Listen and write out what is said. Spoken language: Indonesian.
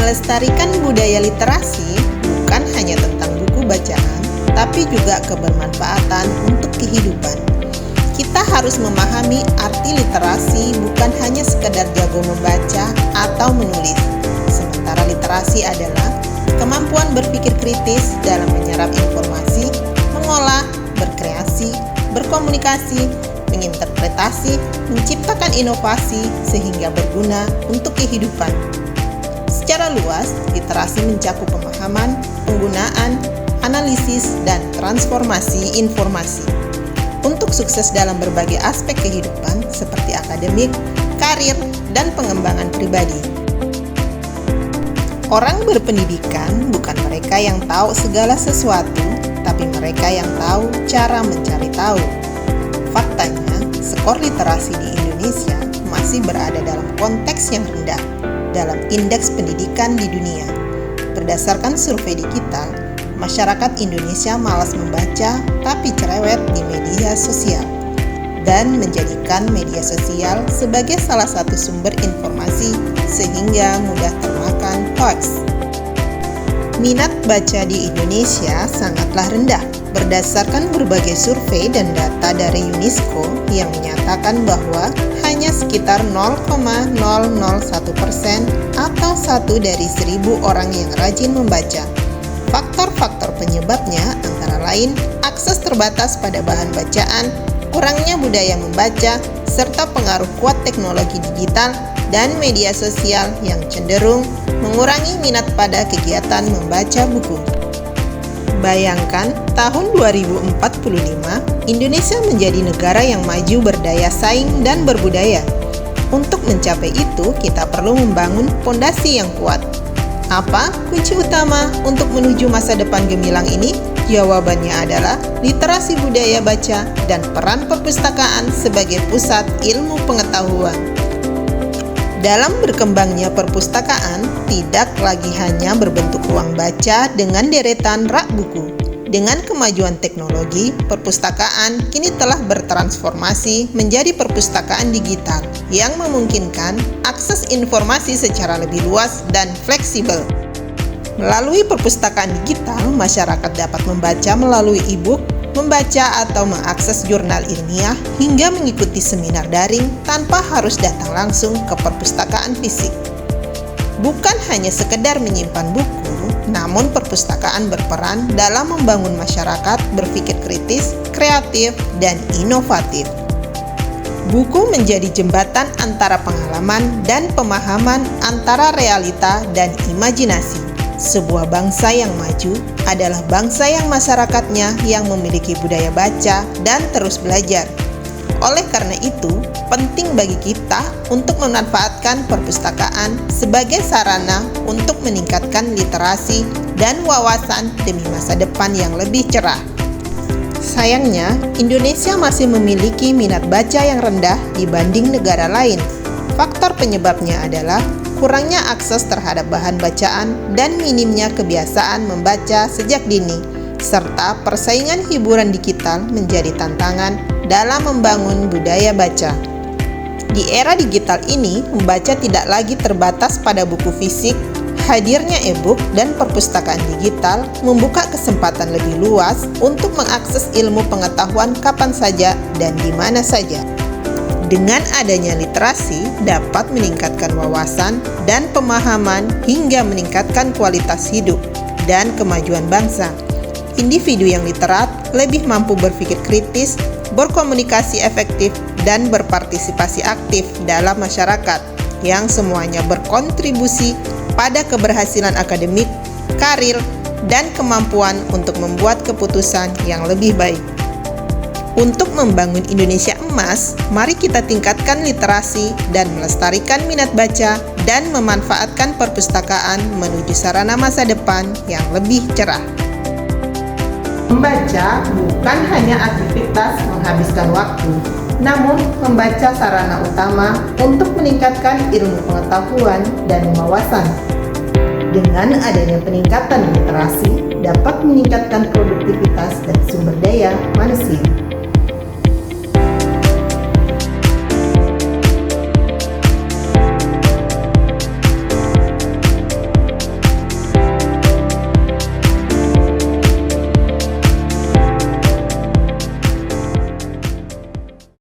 Melestarikan budaya literasi bukan hanya tentang buku bacaan, tapi juga kebermanfaatan untuk kehidupan. Kita harus memahami arti literasi bukan hanya sekedar jago membaca atau menulis. Sementara literasi adalah kemampuan berpikir kritis dalam menyerap informasi, mengolah, berkreasi, berkomunikasi, menginterpretasi, menciptakan inovasi sehingga berguna untuk kehidupan. Secara luas, literasi mencakup pemahaman, penggunaan, analisis, dan transformasi informasi. Untuk sukses dalam berbagai aspek kehidupan seperti akademik, karir, dan pengembangan pribadi. Orang berpendidikan bukan mereka yang tahu segala sesuatu, tapi mereka yang tahu cara mencari tahu. Faktanya, skor literasi di Indonesia masih berada dalam konteks yang rendah dalam indeks pendidikan di dunia. Berdasarkan survei digital, masyarakat Indonesia malas membaca tapi cerewet di media sosial dan menjadikan media sosial sebagai salah satu sumber informasi sehingga mudah termakan hoax. Minat baca di Indonesia sangatlah rendah berdasarkan berbagai survei dan data dari UNESCO yang menyatakan bahwa hanya sekitar 0,001% atau 1 dari 1.000 orang yang rajin membaca. Faktor-faktor penyebabnya antara lain akses terbatas pada bahan bacaan, kurangnya budaya membaca, serta pengaruh kuat teknologi digital dan media sosial yang cenderung mengurangi minat pada kegiatan membaca buku. Bayangkan, tahun 2045, Indonesia menjadi negara yang maju berdaya saing dan berbudaya. Untuk mencapai itu, kita perlu membangun fondasi yang kuat. Apa kunci utama untuk menuju masa depan gemilang ini? Jawabannya adalah literasi budaya baca dan peran perpustakaan sebagai pusat ilmu pengetahuan. Dalam berkembangnya perpustakaan, tidak lagi hanya berbentuk ruang baca dengan deretan rak buku. Dengan kemajuan teknologi, perpustakaan kini telah bertransformasi menjadi perpustakaan digital yang memungkinkan akses informasi secara lebih luas dan fleksibel. Melalui perpustakaan digital, masyarakat dapat membaca melalui e-book, membaca atau mengakses jurnal ilmiah, hingga mengikuti seminar daring tanpa harus datang langsung ke perpustakaan fisik. Bukan hanya sekedar menyimpan buku, namun perpustakaan berperan dalam membangun masyarakat berpikir kritis, kreatif, dan inovatif. Buku menjadi jembatan antara pengalaman dan pemahaman antara realita dan imajinasi. Sebuah bangsa yang maju adalah bangsa yang masyarakatnya yang memiliki budaya baca dan terus belajar. Oleh karena itu, penting bagi kita untuk memanfaatkan perpustakaan sebagai sarana untuk meningkatkan literasi dan wawasan demi masa depan yang lebih cerah. Sayangnya, Indonesia masih memiliki minat baca yang rendah dibanding negara lain. Faktor penyebabnya adalah kurangnya akses terhadap bahan bacaan dan minimnya kebiasaan membaca sejak dini, serta persaingan hiburan digital menjadi tantangan dalam membangun budaya baca. Di era digital ini, membaca tidak lagi terbatas pada buku fisik. Hadirnya e-book dan perpustakaan digital membuka kesempatan lebih luas untuk mengakses ilmu pengetahuan kapan saja dan di mana saja. Dengan adanya literasi dapat meningkatkan wawasan dan pemahaman hingga meningkatkan kualitas hidup dan kemajuan bangsa. Individu yang literat lebih mampu berpikir kritis, berkomunikasi efektif, dan berpartisipasi aktif dalam masyarakat yang semuanya berkontribusi pada keberhasilan akademik, karir, dan kemampuan untuk membuat keputusan yang lebih baik. Untuk membangun Indonesia emas, mari kita tingkatkan literasi dan melestarikan minat baca dan memanfaatkan perpustakaan menuju sarana masa depan yang lebih cerah. Membaca bukan hanya aktivitas menghabiskan waktu, namun membaca sarana utama untuk meningkatkan ilmu pengetahuan dan wawasan. Dengan adanya peningkatan literasi, dapat meningkatkan produktivitas dan sumber daya manusia.